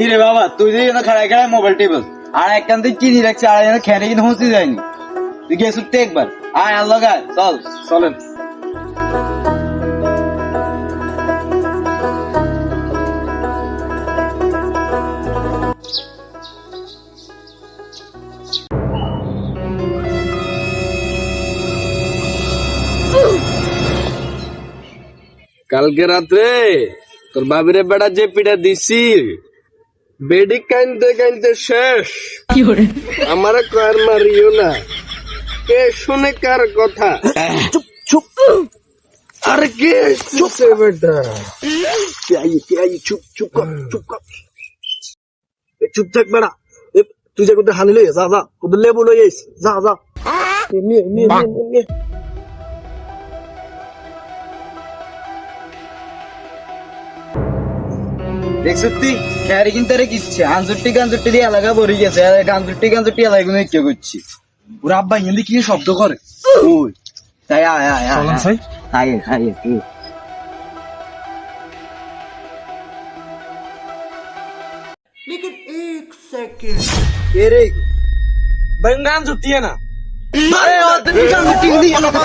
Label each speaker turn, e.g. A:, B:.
A: ইরে বাবা তুই যে খাড়াই খাড়াই মোবাইল টেবিল আর একখান থেকে চিনি রাখছি আর এখানে খেয়ে কিন্তু হতে যায়নি তুই গিয়ে ছুটতে একবার আয় আল্লাহ গায় চল চলেন
B: কালকে রাত্রে তোর বাবিরে বেড়া যে পিঠা দিছি বেডি কাইনতে কাইনতে শেষ আমার কয়ার মারিও না কে শুনে কার কথা চুপ চুপ আরে কে চুপ বেটা কে আই চুপ চুপ কর চুপ থাক বেড়া তুই যে কোথায় হানি লইয়া যা যা কোথায় লেবু লইয়া যা যা নিয়ে
A: দেখছ তুই খেয়ারি কিন্তু আরে কিচ্ছে আঞ্জুরটি গাঞ্জুরটি দিয়ে এলাকা ভরে গেছে গাঞ্জুরটি এলাকা গুলো ইচ্ছে করছি ওর আব্বা হিন্দি কি শব্দ করে ওই তাই আয় আয় আয় আয় আয় আয়
C: लेकिन एक सेकंड
A: কে রে
B: बंगान जुती है ना
A: আরে ও তুমি গাঞ্জুরটি দিয়ে এলাকা